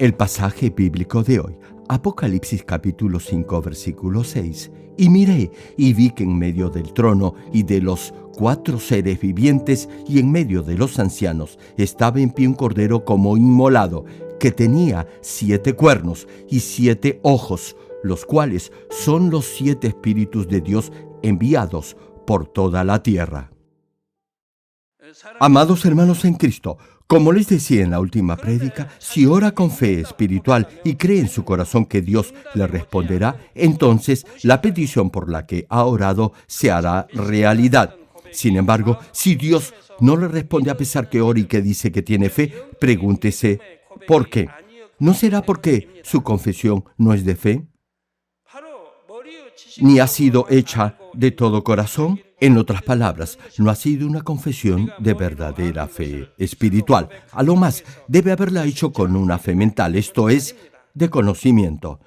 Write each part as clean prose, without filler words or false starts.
El pasaje bíblico de hoy, Apocalipsis capítulo 5, versículo 6. Y miré, y vi que en medio del trono y de los 4 seres vivientes y en medio de los ancianos estaba en pie un cordero como inmolado, que tenía 7 cuernos y 7 ojos, los cuales son los 7 espíritus de Dios enviados por toda la tierra. Amados hermanos en Cristo, como les decía en la última prédica, si ora con fe espiritual y cree en su corazón que Dios le responderá, entonces la petición por la que ha orado se hará realidad. Sin embargo, si Dios no le responde a pesar que ore y que dice que tiene fe, pregúntese, ¿por qué? ¿No será porque su confesión no es de fe? ¿Ni ha sido hecha de todo corazón? En otras palabras, no ha sido una confesión de verdadera fe espiritual. A lo más, debe haberla hecho con una fe mental, esto es, de conocimiento,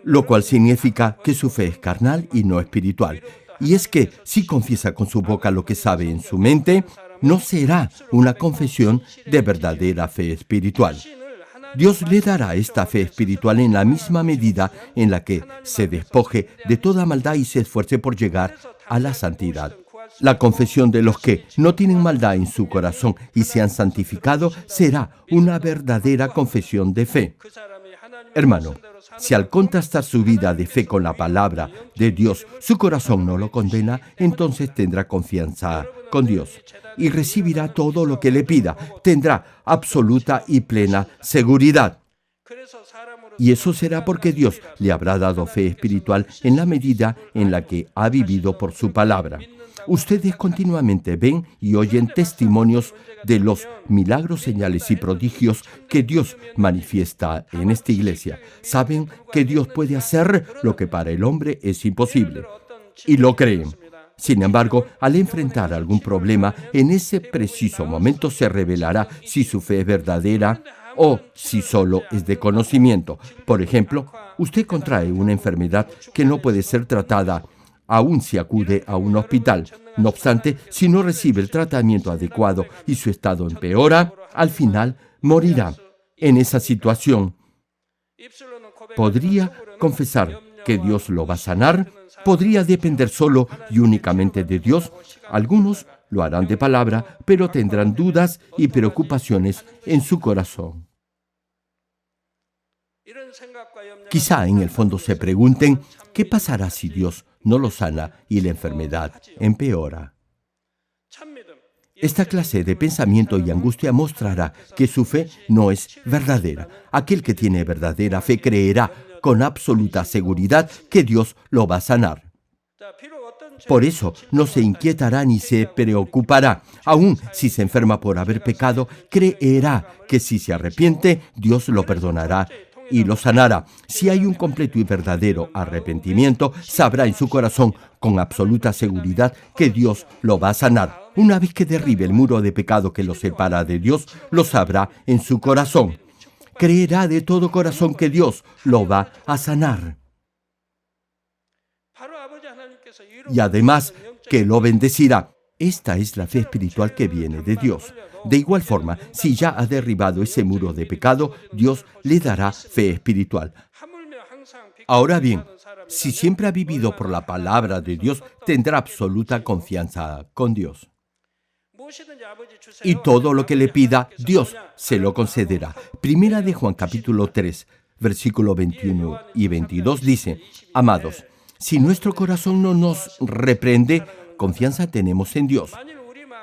lo cual significa que su fe es carnal y no espiritual. Y es que, si confiesa con su boca lo que sabe en su mente, no será una confesión de verdadera fe espiritual. Dios le dará esta fe espiritual en la misma medida en la que se despoje de toda maldad y se esfuerce por llegar a la santidad. La confesión de los que no tienen maldad en su corazón y se han santificado será una verdadera confesión de fe. Hermano, si al contrastar su vida de fe con la palabra de Dios, su corazón no lo condena, entonces tendrá confianza con Dios y recibirá todo lo que le pida. Tendrá absoluta y plena seguridad. Y eso será porque Dios le habrá dado fe espiritual en la medida en la que ha vivido por su palabra. Ustedes continuamente ven y oyen testimonios de los milagros, señales y prodigios que Dios manifiesta en esta iglesia. Saben que Dios puede hacer lo que para el hombre es imposible. Y lo creen. Sin embargo, al enfrentar algún problema, en ese preciso momento se revelará si su fe es verdadera o si solo es de conocimiento. Por ejemplo, usted contrae una enfermedad que no puede ser tratada aún si acude a un hospital. No obstante, si no recibe el tratamiento adecuado y su estado empeora, al final morirá. En esa situación, ¿podría confesar que Dios lo va a sanar? ¿Podría depender solo y únicamente de Dios? Algunos lo harán de palabra, pero tendrán dudas y preocupaciones en su corazón. Quizá en el fondo se pregunten, ¿qué pasará si Dios no lo sana y la enfermedad empeora? Esta clase de pensamiento y angustia mostrará que su fe no es verdadera. Aquel que tiene verdadera fe creerá con absoluta seguridad que Dios lo va a sanar. Por eso no se inquietará ni se preocupará. Aun si se enferma por haber pecado, creerá que si se arrepiente, Dios lo perdonará y lo sanará. Si hay un completo y verdadero arrepentimiento, sabrá en su corazón con absoluta seguridad que Dios lo va a sanar. Una vez que derribe el muro de pecado que lo separa de Dios, lo sabrá en su corazón. Creerá de todo corazón que Dios lo va a sanar. Y además que lo bendecirá. Esta es la fe espiritual que viene de Dios. De igual forma, si ya ha derribado ese muro de pecado, Dios le dará fe espiritual. Ahora bien, si siempre ha vivido por la palabra de Dios, tendrá absoluta confianza con Dios. Y todo lo que le pida, Dios se lo concederá. Primera de Juan capítulo 3, versículo 21 y 22 dice, amados, si nuestro corazón no nos reprende, confianza tenemos en Dios.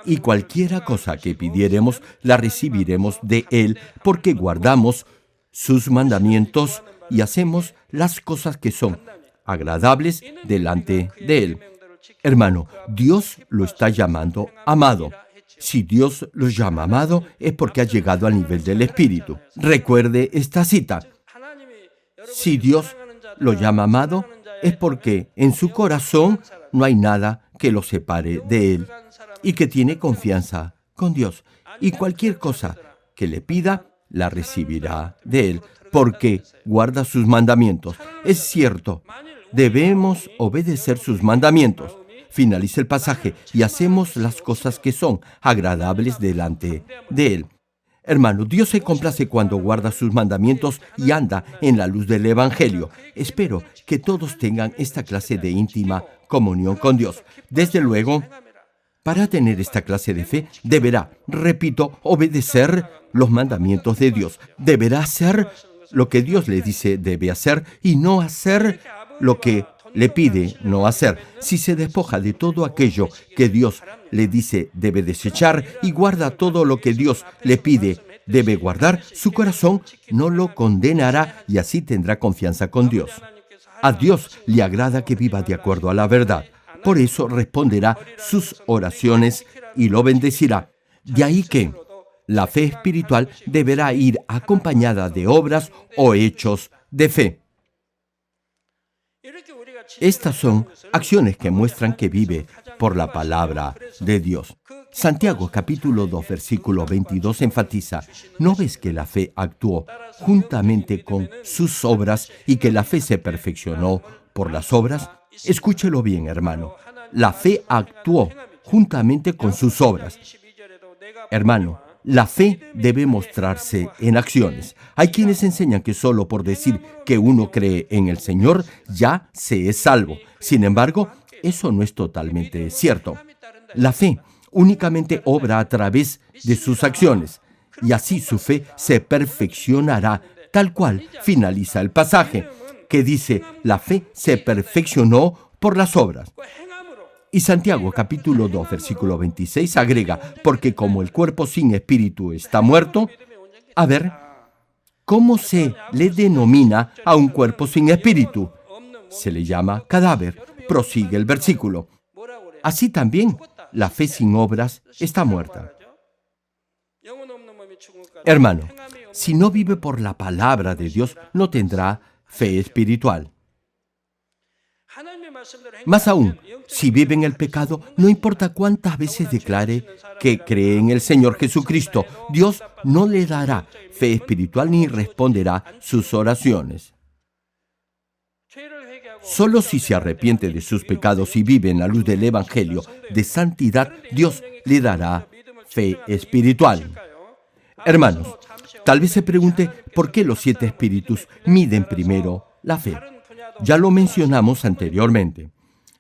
Y cualquiera cosa que pidiéremos, la recibiremos de Él, porque guardamos sus mandamientos y hacemos las cosas que son agradables delante de Él. Hermano, Dios lo está llamando amado. Si Dios lo llama amado, es porque ha llegado al nivel del Espíritu. Recuerde esta cita. Si Dios lo llama amado, es porque en su corazón no hay nada que lo separe de Él y que tiene confianza con Dios. Y cualquier cosa que le pida, la recibirá de Él, porque guarda sus mandamientos. Es cierto, debemos obedecer sus mandamientos. Finaliza el pasaje, y hacemos las cosas que son agradables delante de Él. Hermano, Dios se complace cuando guarda sus mandamientos y anda en la luz del Evangelio. Espero que todos tengan esta clase de íntima comunión con Dios. Desde luego, para tener esta clase de fe, deberá, repito, obedecer los mandamientos de Dios. Deberá hacer lo que Dios le dice debe hacer y no hacer lo que le pide no hacer. Si se despoja de todo aquello que Dios le dice debe desechar y guarda todo lo que Dios le pide debe guardar, su corazón no lo condenará y así tendrá confianza con Dios. A Dios le agrada que viva de acuerdo a la verdad. Por eso responderá sus oraciones y lo bendecirá. De ahí que la fe espiritual deberá ir acompañada de obras o hechos de fe. Estas son acciones que muestran que vive por la palabra de Dios. Santiago capítulo 2 versículo 22 enfatiza: ¿no ves que la fe actuó juntamente con sus obras y que la fe se perfeccionó por las obras? Escúchelo bien, hermano. La fe actuó juntamente con sus obras. Hermano, la fe debe mostrarse en acciones. Hay quienes enseñan que solo por decir que uno cree en el Señor ya se es salvo. Sin embargo, eso no es totalmente cierto. La fe únicamente obra a través de sus acciones, y así su fe se perfeccionará, tal cual finaliza el pasaje, que dice: la fe se perfeccionó por las obras. Y Santiago capítulo 2 versículo 26 agrega: porque como el cuerpo sin espíritu está muerto. A ver, ¿cómo se le denomina a un cuerpo sin espíritu? Se le llama cadáver. Prosigue el versículo. Así también, la fe sin obras está muerta. Hermano, si no vive por la palabra de Dios, no tendrá fe espiritual. Más aún, si vive en el pecado, no importa cuántas veces declare que cree en el Señor Jesucristo, Dios no le dará fe espiritual ni responderá sus oraciones. Solo si se arrepiente de sus pecados y vive en la luz del Evangelio de santidad, Dios le dará fe espiritual. Hermanos, tal vez se pregunte por qué los 7 espíritus miden primero la fe. Ya lo mencionamos anteriormente.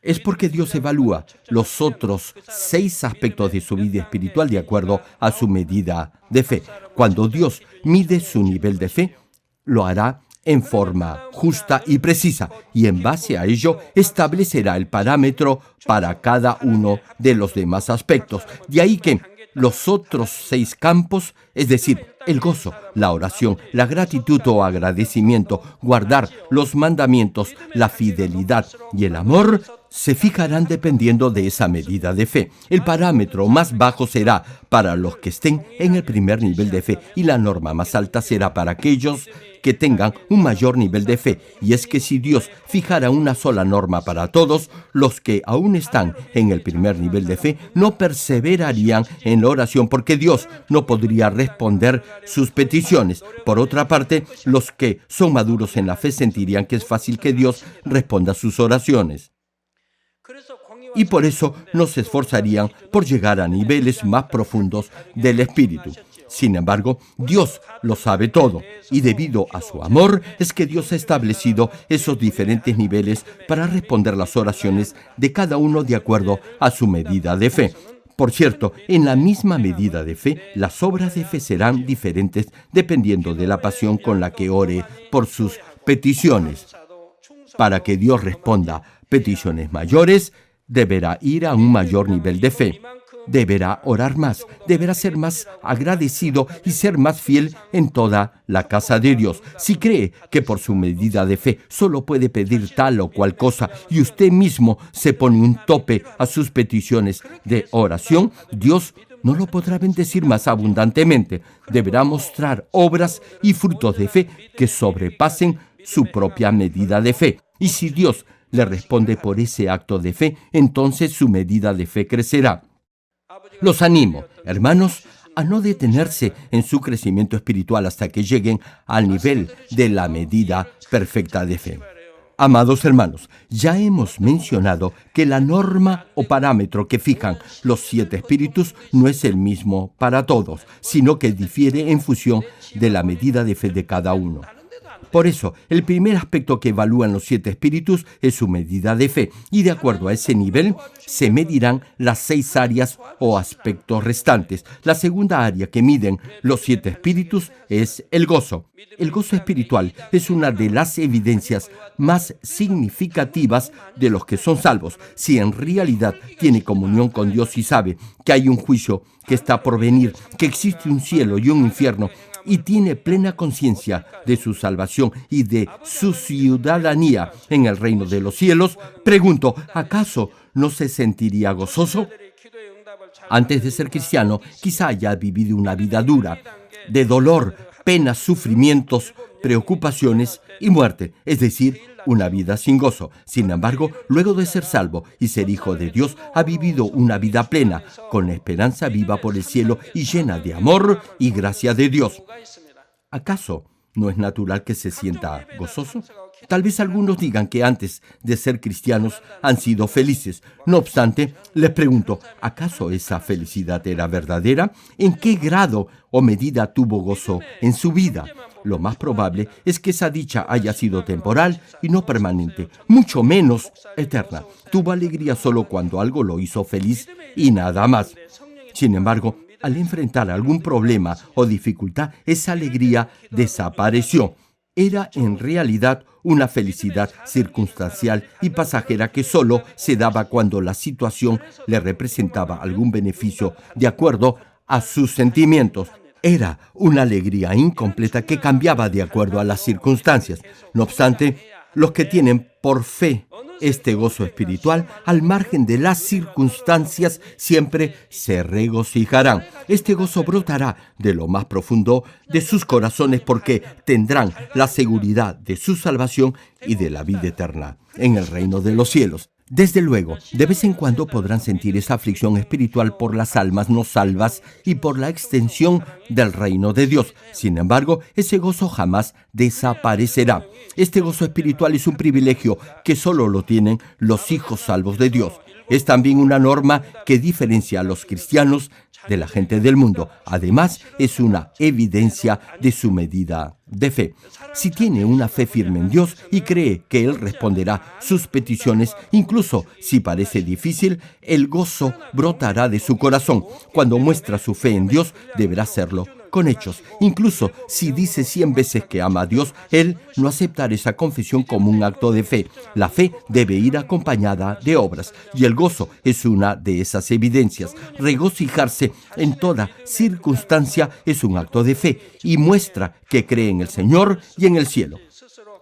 Es porque Dios evalúa los otros 6 aspectos de su vida espiritual de acuerdo a su medida de fe. Cuando Dios mide su nivel de fe, lo hará en forma justa y precisa, y en base a ello establecerá el parámetro para cada uno de los demás aspectos. De ahí que los otros 6 campos, es decir, el gozo, la oración, la gratitud o agradecimiento, guardar los mandamientos, la fidelidad y el amor, se fijarán dependiendo de esa medida de fe. El parámetro más bajo será para los que estén en el primer nivel de fe y la norma más alta será para aquellos que tengan un mayor nivel de fe. Y es que si Dios fijara una sola norma para todos, los que aún están en el primer nivel de fe no perseverarían en la oración porque Dios no podría responder sus peticiones. Por otra parte, los que son maduros en la fe sentirían que es fácil que Dios responda sus oraciones. Y por eso no se esforzarían por llegar a niveles más profundos del Espíritu. Sin embargo, Dios lo sabe todo, y debido a su amor es que Dios ha establecido esos diferentes niveles para responder las oraciones de cada uno de acuerdo a su medida de fe. Por cierto, en la misma medida de fe, las obras de fe serán diferentes dependiendo de la pasión con la que ore por sus peticiones. Para que Dios responda peticiones mayores, deberá ir a un mayor nivel de fe. Deberá orar más, deberá ser más agradecido y ser más fiel en toda la casa de Dios. Si cree que por su medida de fe solo puede pedir tal o cual cosa y usted mismo se pone un tope a sus peticiones de oración, Dios no lo podrá bendecir más abundantemente. Deberá mostrar obras y frutos de fe que sobrepasen su propia medida de fe. Y si Dios le responde por ese acto de fe, entonces su medida de fe crecerá. Los animo, hermanos, a no detenerse en su crecimiento espiritual hasta que lleguen al nivel de la medida perfecta de fe. Amados hermanos, ya hemos mencionado que la norma o parámetro que fijan los 7 espíritus no es el mismo para todos, sino que difiere en función de la medida de fe de cada uno. Por eso, el primer aspecto que evalúan los 7 espíritus es su medida de fe, y de acuerdo a ese nivel se medirán las 6 áreas o aspectos restantes. La segunda área que miden los 7 espíritus es el gozo. El gozo espiritual es una de las evidencias más significativas de los que son salvos. Si en realidad tiene comunión con Dios y sabe que hay un juicio que está por venir, que existe un cielo y un infierno, y tiene plena conciencia de su salvación y de su ciudadanía en el reino de los cielos, pregunto, ¿acaso no se sentiría gozoso? Antes de ser cristiano, quizá haya vivido una vida dura, de dolor, penas, sufrimientos, preocupaciones y muerte, es decir, una vida sin gozo. Sin embargo, luego de ser salvo y ser hijo de Dios, ha vivido una vida plena, con esperanza viva por el cielo y llena de amor y gracia de Dios. ¿Acaso no es natural que se sienta gozoso? Tal vez algunos digan que antes de ser cristianos han sido felices. No obstante, les pregunto, ¿acaso esa felicidad era verdadera? ¿En qué grado o medida tuvo gozo en su vida? Lo más probable es que esa dicha haya sido temporal y no permanente, mucho menos eterna. Tuvo alegría solo cuando algo lo hizo feliz y nada más. Sin embargo, al enfrentar algún problema o dificultad, esa alegría desapareció. Era en realidad una felicidad circunstancial y pasajera que solo se daba cuando la situación le representaba algún beneficio de acuerdo a sus sentimientos. Era una alegría incompleta que cambiaba de acuerdo a las circunstancias. No obstante, los que tienen por fe este gozo espiritual, al margen de las circunstancias, siempre se regocijarán. Este gozo brotará de lo más profundo de sus corazones porque tendrán la seguridad de su salvación y de la vida eterna en el reino de los cielos. Desde luego, de vez en cuando podrán sentir esa aflicción espiritual por las almas no salvas y por la extensión del reino de Dios. Sin embargo, ese gozo jamás desaparecerá. Este gozo espiritual es un privilegio que solo lo tienen los hijos salvos de Dios. Es también una norma que diferencia a los cristianos de la gente del mundo. Además, es una evidencia de su medida de fe. Si tiene una fe firme en Dios y cree que Él responderá sus peticiones, incluso si parece difícil, el gozo brotará de su corazón. Cuando muestra su fe en Dios, deberá hacerlo con hechos. Incluso si dice 100 veces que ama a Dios, él no aceptará esa confesión como un acto de fe. La fe debe ir acompañada de obras, y el gozo es una de esas evidencias. Regocijarse en toda circunstancia es un acto de fe y muestra que cree en el Señor y en el cielo.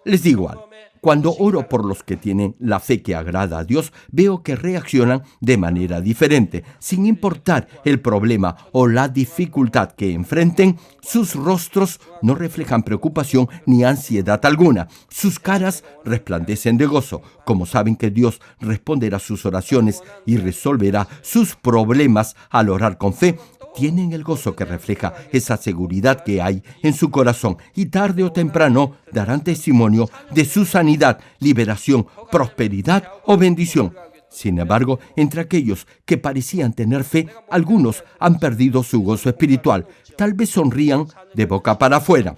Les digo algo. Cuando oro por los que tienen la fe que agrada a Dios, veo que reaccionan de manera diferente. Sin importar el problema o la dificultad que enfrenten, sus rostros no reflejan preocupación ni ansiedad alguna. Sus caras resplandecen de gozo. Como saben que Dios responderá sus oraciones y resolverá sus problemas al orar con fe, tienen el gozo que refleja esa seguridad que hay en su corazón y tarde o temprano darán testimonio de su sanidad, liberación, prosperidad o bendición. Sin embargo, entre aquellos que parecían tener fe, algunos han perdido su gozo espiritual. Tal vez sonrían de boca para afuera.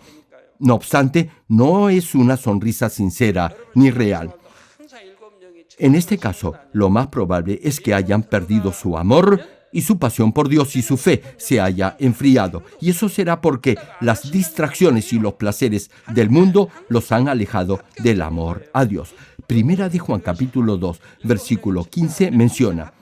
No obstante, no es una sonrisa sincera ni real. En este caso, lo más probable es que hayan perdido su amor y su pasión por Dios y su fe se haya enfriado. Y eso será porque las distracciones y los placeres del mundo los han alejado del amor a Dios. Primera de Juan capítulo 2, versículo 15 menciona: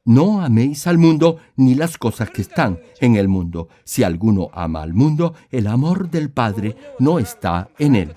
no améis al mundo ni las cosas que están en el mundo. Si alguno ama al mundo, el amor del Padre no está en él.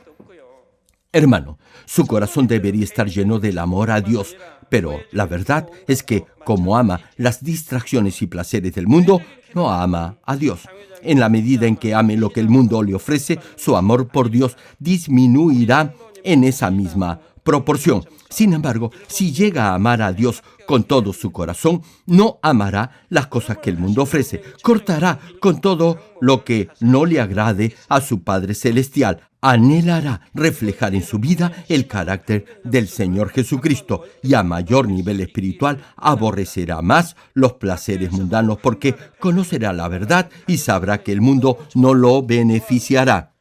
Hermano, su corazón debería estar lleno del amor a Dios, pero la verdad es que, como ama las distracciones y placeres del mundo, no ama a Dios. En la medida en que ame lo que el mundo le ofrece, su amor por Dios disminuirá en esa misma proporción. Sin embargo, si llega a amar a Dios con todo su corazón, no amará las cosas que el mundo ofrece. Cortará con todo lo que no le agrade a su Padre Celestial. Anhelará reflejar en su vida el carácter del Señor Jesucristo y a mayor nivel espiritual aborrecerá más los placeres mundanos porque conocerá la verdad y sabrá que el mundo no lo beneficiará.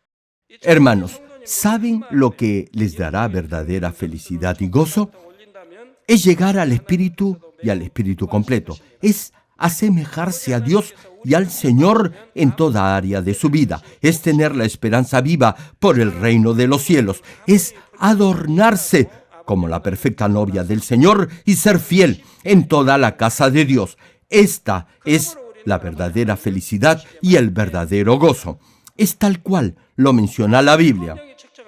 Hermanos, ¿saben lo que les dará verdadera felicidad y gozo? Es llegar al Espíritu y al Espíritu completo. Es asemejarse a Dios y al Señor en toda área de su vida. Es tener la esperanza viva por el reino de los cielos. Es adornarse como la perfecta novia del Señor y ser fiel en toda la casa de Dios. Esta es la verdadera felicidad y el verdadero gozo. Es tal cual lo menciona la Biblia.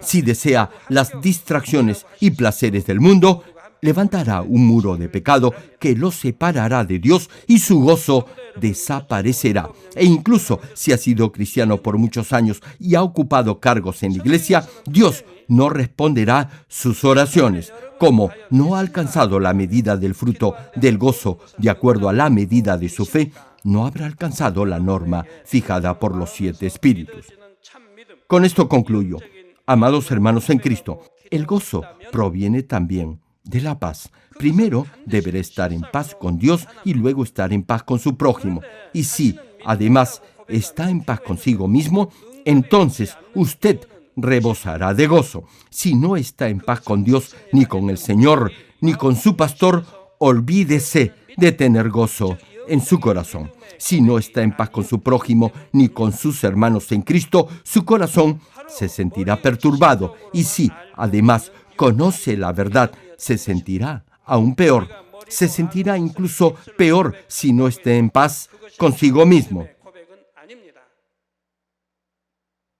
Si desea las distracciones y placeres del mundo, levantará un muro de pecado que lo separará de Dios y su gozo desaparecerá. E incluso si ha sido cristiano por muchos años y ha ocupado cargos en la iglesia, Dios no responderá sus oraciones. Como no ha alcanzado la medida del fruto del gozo de acuerdo a la medida de su fe, no habrá alcanzado la norma fijada por los 7 espíritus. Con esto concluyo. Amados hermanos en Cristo, el gozo proviene también de la paz. Primero deberá estar en paz con Dios y luego estar en paz con su prójimo. Y si, además, está en paz consigo mismo, entonces usted rebosará de gozo. Si no está en paz con Dios, ni con el Señor, ni con su pastor, olvídese de tener gozo en su corazón. Si no está en paz con su prójimo, ni con sus hermanos en Cristo, su corazón se sentirá perturbado. Y si, además, conoce la verdad, se sentirá aún peor. Se sentirá incluso peor si no esté en paz consigo mismo.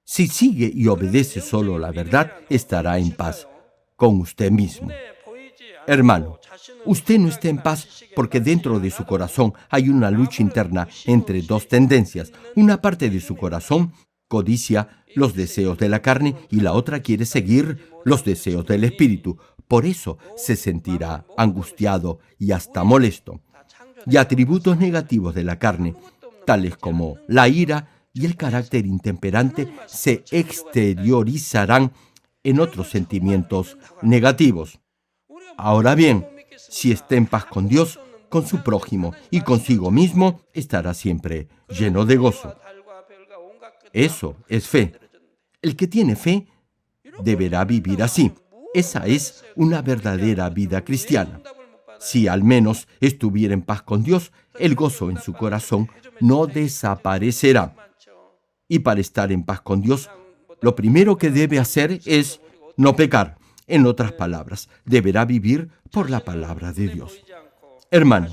Si sigue y obedece solo la verdad, estará en paz con usted mismo. Hermano, usted no está en paz porque dentro de su corazón hay una lucha interna entre dos tendencias. Una parte de su corazón codicia los deseos de la carne y la otra quiere seguir los deseos del espíritu. Por eso se sentirá angustiado y hasta molesto. Y atributos negativos de la carne, tales como la ira y el carácter intemperante, se exteriorizarán en otros sentimientos negativos. Ahora bien, si está en paz con Dios, con su prójimo y consigo mismo, estará siempre lleno de gozo. Eso es fe. El que tiene fe deberá vivir así. Esa es una verdadera vida cristiana. Si al menos estuviera en paz con Dios, el gozo en su corazón no desaparecerá. Y para estar en paz con Dios, lo primero que debe hacer es no pecar. En otras palabras, deberá vivir por la palabra de Dios. Hermano,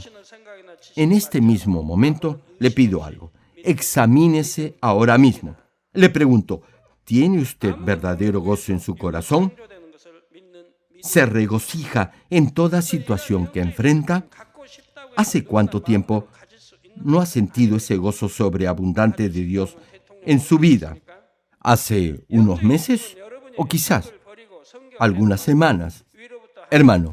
en este mismo momento le pido algo. Examínese ahora mismo. Le pregunto, ¿tiene usted verdadero gozo en su corazón? ¿Se regocija en toda situación que enfrenta? ¿Hace cuánto tiempo no ha sentido ese gozo sobreabundante de Dios en su vida? ¿Hace unos meses? ¿O quizás algunas semanas? Hermano,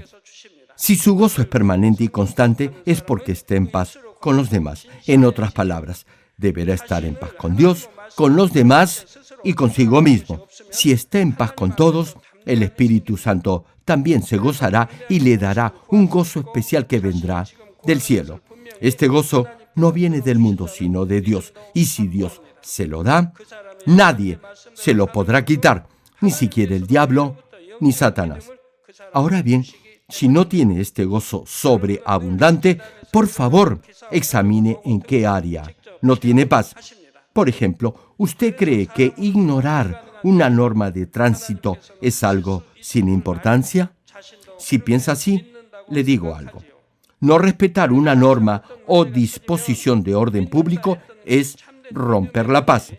si su gozo es permanente y constante, es porque está en paz con los demás. En otras palabras, deberá estar en paz con Dios, con los demás y consigo mismo. Si está en paz con todos, el Espíritu Santo también se gozará y le dará un gozo especial que vendrá del cielo. Este gozo no viene del mundo, sino de Dios. Y si Dios se lo da, nadie se lo podrá quitar, ni siquiera el diablo ni Satanás. Ahora bien, si no tiene este gozo sobreabundante, por favor, examine en qué área no tiene paz. Por ejemplo, ¿usted cree que ignorar una norma de tránsito es algo sin importancia? Si piensa así, le digo algo. No respetar una norma o disposición de orden público es romper la paz.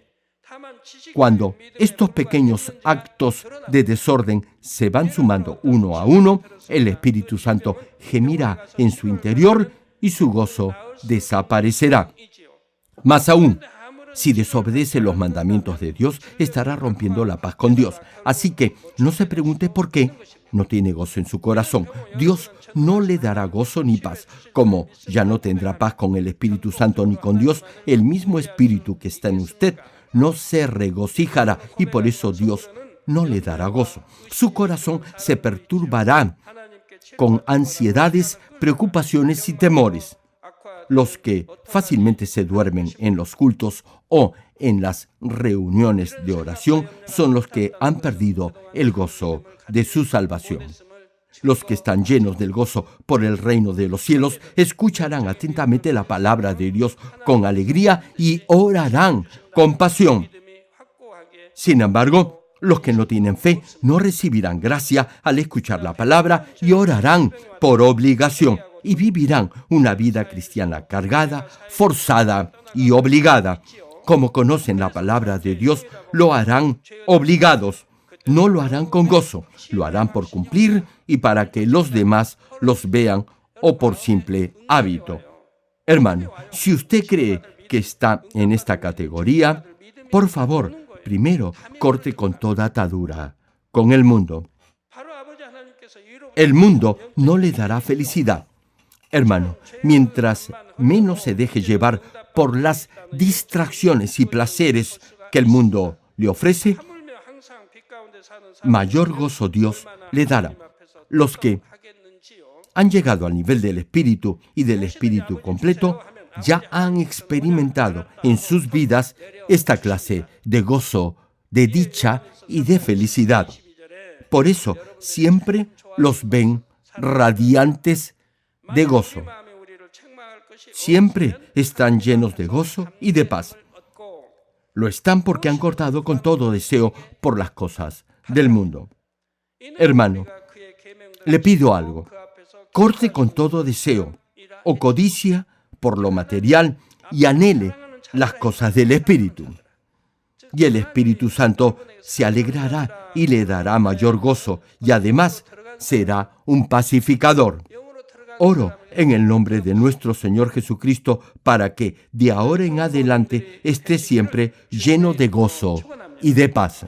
Cuando estos pequeños actos de desorden se van sumando uno a uno, el Espíritu Santo gemirá en su interior y su gozo desaparecerá. Más aún, si desobedece los mandamientos de Dios, estará rompiendo la paz con Dios. Así que no se pregunte por qué no tiene gozo en su corazón. Dios no le dará gozo ni paz. Como ya no tendrá paz con el Espíritu Santo ni con Dios, el mismo Espíritu que está en usted no se regocijará y por eso Dios no le dará gozo. Su corazón se perturbará con ansiedades, preocupaciones y temores. Los que fácilmente se duermen en los cultos o en las reuniones de oración son los que han perdido el gozo de su salvación. Los que están llenos del gozo por el reino de los cielos escucharán atentamente la palabra de Dios con alegría y orarán con pasión. Sin embargo, los que no tienen fe no recibirán gracia al escuchar la palabra y orarán por obligación y vivirán una vida cristiana cargada, forzada y obligada. Como conocen la palabra de Dios, lo harán obligados. No lo harán con gozo, lo harán por cumplir y para que los demás los vean o por simple hábito. Hermano, si usted cree que está en esta categoría, por favor, primero corte con toda atadura con el mundo. El mundo no le dará felicidad. Hermano, mientras menos se deje llevar por las distracciones y placeres que el mundo le ofrece, mayor gozo Dios le dará. Los que han llegado al nivel del Espíritu y del Espíritu completo ya han experimentado en sus vidas esta clase de gozo, de dicha y de felicidad. Por eso siempre los ven radiantes de gozo. Siempre están llenos de gozo y de paz. Lo están porque han cortado con todo deseo por las cosas del mundo. Hermano, le pido algo. Corte con todo deseo o codicia por lo material y anhele las cosas del Espíritu. Y el Espíritu Santo se alegrará y le dará mayor gozo y además será un pacificador. Oro en el nombre de nuestro Señor Jesucristo para que de ahora en adelante esté siempre lleno de gozo y de paz.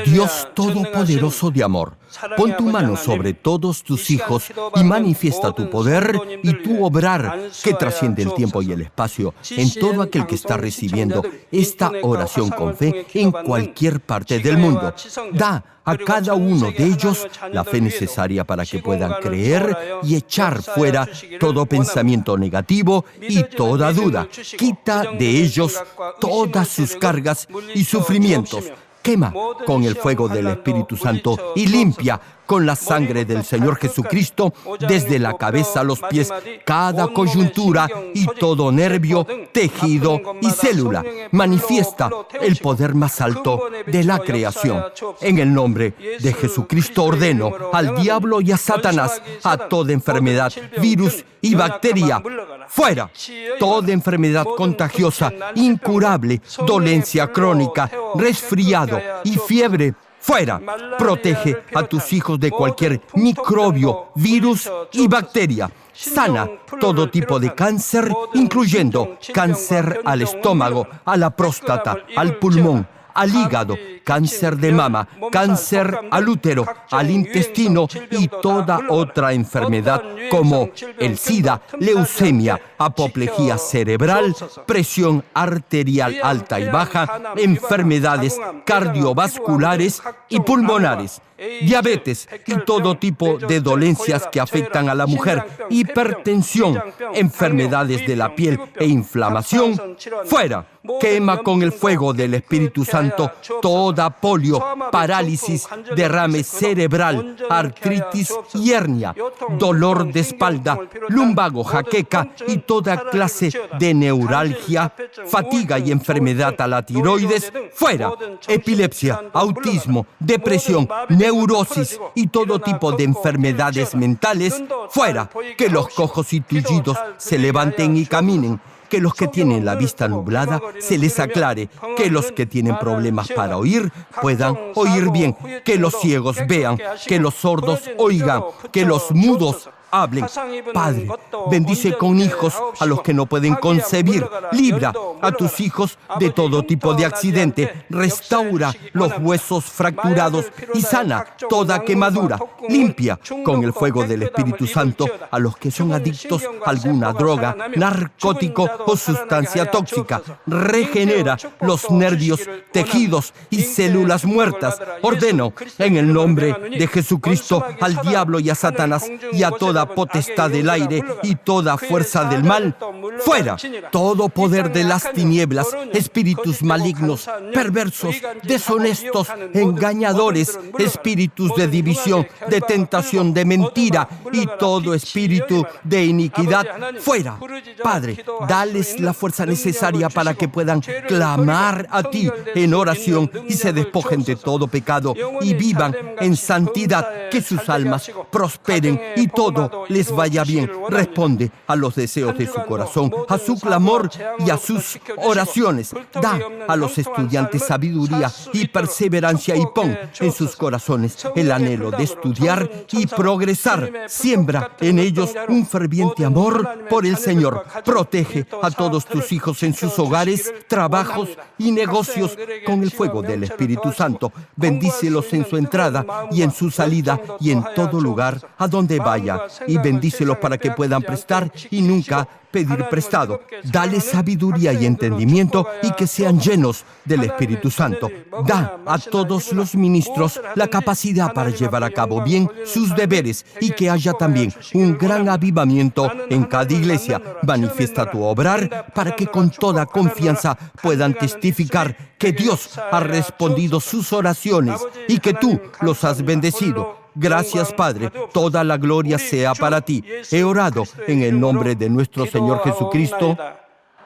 Dios Todopoderoso de amor, pon tu mano sobre todos tus hijos y manifiesta tu poder y tu obrar que trasciende el tiempo y el espacio en todo aquel que está recibiendo esta oración con fe en cualquier parte del mundo. Da a cada uno de ellos la fe necesaria para que puedan creer y echar fuera todo pensamiento negativo y toda duda. Quita de ellos todas sus cargas y sufrimientos. Quema con el fuego del Espíritu Santo y limpia con la sangre del Señor Jesucristo desde la cabeza a los pies cada coyuntura y todo nervio, tejido y célula. Manifiesta el poder más alto de la creación. En el nombre de Jesucristo ordeno al diablo y a Satanás, a toda enfermedad, virus y bacteria, fuera. Toda enfermedad contagiosa, incurable, dolencia crónica, resfriado y fiebre, fuera. Protege a tus hijos de cualquier microbio, virus y bacteria. Sana todo tipo de cáncer, incluyendo cáncer al estómago, a la próstata, al pulmón, al hígado, cáncer de mama, cáncer al útero, al intestino y toda otra enfermedad como el SIDA, leucemia, apoplejía cerebral, presión arterial alta y baja, enfermedades cardiovasculares y pulmonares, diabetes y todo tipo de dolencias que afectan a la mujer, hipertensión, enfermedades de la piel e inflamación, fuera. Quema con el fuego del Espíritu Santo toda polio, parálisis, derrame cerebral, artritis y hernia, dolor de espalda, lumbago, jaqueca y toda clase de neuralgia, fatiga y enfermedad a la tiroides, fuera. Epilepsia, autismo, depresión, neurosis y todo tipo de enfermedades mentales, fuera. Que los cojos y tullidos se levanten y caminen. Que los que tienen la vista nublada se les aclare, que los que tienen problemas para oír puedan oír bien, que los ciegos vean, que los sordos oigan, que los mudos hablen. Padre, bendice con hijos a los que no pueden concebir. Libra a tus hijos de todo tipo de accidente. Restaura los huesos fracturados y sana toda quemadura. Limpia con el fuego del Espíritu Santo a los que son adictos a alguna droga, narcótico o sustancia tóxica. Regenera los nervios, tejidos y células muertas. Ordeno en el nombre de Jesucristo al diablo y a Satanás y a toda potestad del aire y toda fuerza del mal. Fuera todo poder de las tinieblas, espíritus malignos, perversos, deshonestos, engañadores, espíritus de división, de tentación, de mentira y todo espíritu de iniquidad. Fuera. Padre, dales la fuerza necesaria para que puedan clamar a ti en oración y se despojen de todo pecado y vivan en santidad, que sus almas prosperen y todo les vaya bien. Responde a los deseos de su corazón, a su clamor y a sus oraciones. Da a los estudiantes sabiduría y perseverancia y pon en sus corazones el anhelo de estudiar y progresar. Siembra en ellos un ferviente amor por el Señor. Protege a todos tus hijos en sus hogares, trabajos y negocios con el fuego del Espíritu Santo. Bendícelos en su entrada y en su salida y en todo lugar a donde vaya. Y bendícelos para que puedan prestar y nunca pedir prestado. Dale sabiduría y entendimiento y que sean llenos del Espíritu Santo. Da a todos los ministros la capacidad para llevar a cabo bien sus deberes y que haya también un gran avivamiento en cada iglesia. Manifiesta tu obrar para que con toda confianza puedan testificar que Dios ha respondido sus oraciones y que tú los has bendecido. Gracias, Padre. Toda la gloria sea para ti. He orado en el nombre de nuestro Señor Jesucristo.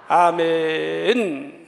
아멘.